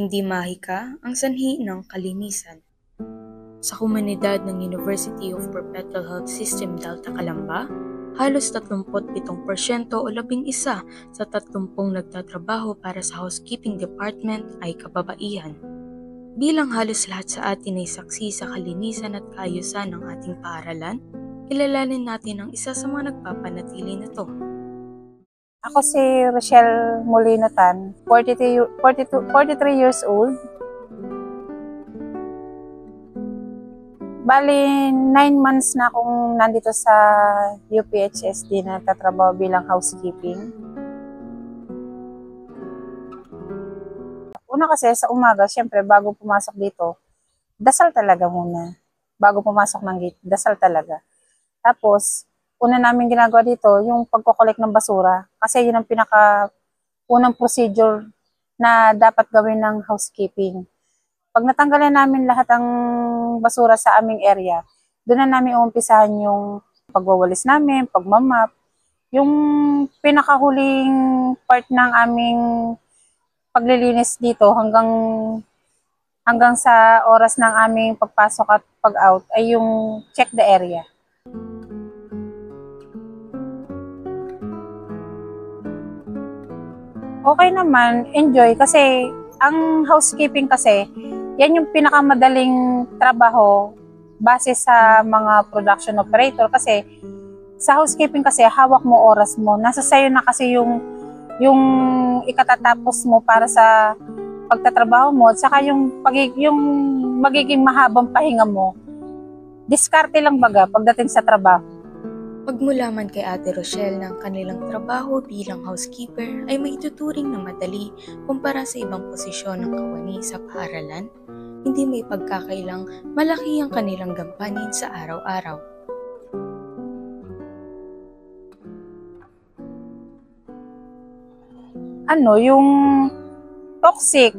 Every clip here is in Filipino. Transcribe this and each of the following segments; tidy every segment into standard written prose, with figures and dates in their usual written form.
Hindi mahika ang sanhi ng kalinisan. Sa komunidad ng University of Perpetual Health System Delta Calamba, halos 37% o 11 sa 30 nagtatrabaho para sa housekeeping department ay kababaihan. Bilang halos lahat sa atin ay saksi sa kalinisan at kaayusan ng ating paaralan, kilalanin natin ang isa sa mga nagpapanatili na to. Ako si Rochelle Molino Tan, 43 years old. Bali, 9 months na akong nandito sa UPHSD na nagtatrabaho bilang housekeeping. Una kasi sa umaga, syempre bago pumasok dito, dasal talaga muna. Bago pumasok ng gate, dasal talaga. Tapos, una namin ginagawa dito, yung pagko-collect ng basura. Kasi yun ang unang procedure na dapat gawin ng housekeeping. Pag natanggalan namin lahat ng basura sa aming area, doon na namin uumpisahan yung pagwawalis namin, pagmamap. Yung pinakahuling part ng aming paglilinis dito hanggang sa oras ng aming pagpasok at pag-out ay yung check the area. Okay naman, enjoy kasi ang housekeeping kasi, yan yung pinakamadaling trabaho base sa mga production operator kasi sa housekeeping kasi hawak mo oras mo. Nasa sayo na kasi yung ikatatapos mo para sa pagtatrabaho mo at saka yung magiging mahabang pahinga mo. Diskarte lang baga pagdating sa trabaho. Pagmulaman kay Ate Rochelle ng kanilang trabaho bilang housekeeper ay may tuturing na madali kumpara sa ibang posisyon ng kawani sa paaralan, hindi may pagkakailang malaki ang kanilang gampanin sa araw-araw. Yung toxic,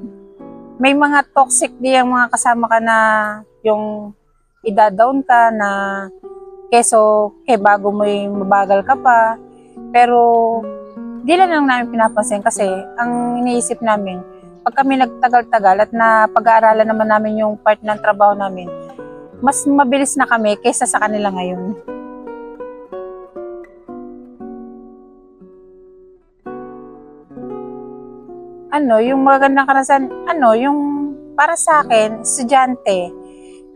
may mga toxic di ang mga kasama ka na yung ida-down ka na keso bago mo mabagal ka pa. Pero di lang namin pinapansin kasi ang iniisip namin, pag kami nagtagal-tagal at pag-aaralan naman namin yung part ng trabaho namin, mas mabilis na kami kesa sa kanila ngayon. Yung magandang karanasan, yung para sa akin, estudyante.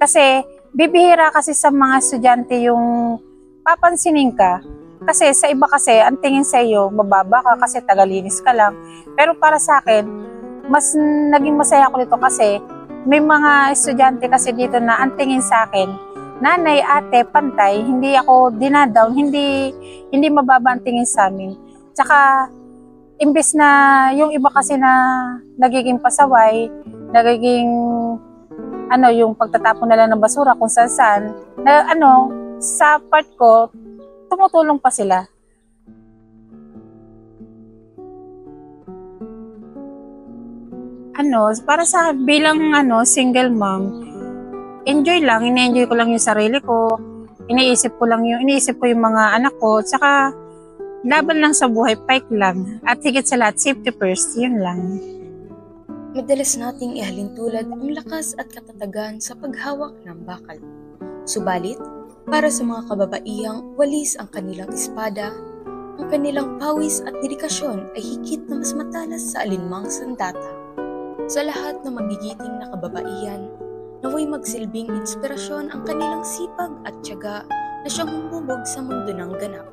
Kasi bibihira kasi sa mga estudyante yung papansinin ka. Kasi sa iba kasi, ang tingin sa iyo, mababa ka kasi tagalinis ka lang. Pero para sa akin, mas naging masaya ako dito kasi may mga estudyante kasi dito na ang tingin sa akin, nanay, ate, pantay, hindi ako dinadown, hindi mababa ang tingin sa amin. Tsaka, imbes na yung iba kasi na nagiging pasaway, nagiging yung pagtatapon nila ng basura kung saan na sa part ko tumutulong pa sila. Para sa bilang single mom, enjoy lang, ini-enjoy ko lang yung sarili ko, iniisip ko yung mga anak ko, tsaka laban lang sa buhay, fight lang, at higit sa lahat safety first, yun lang. Madalas nating ihalintulad ang lakas at katatagan sa paghawak ng bakal. Subalit, para sa mga kababaihang walis ang kanilang espada, ang kanilang pawis at dedikasyon ay higit na mas matalas sa alinmang sandata. Sa lahat ng magigiting na kababaihan, naway magsilbing inspirasyon ang kanilang sipag at tiyaga na siyang humubog sa mundo ng ganap.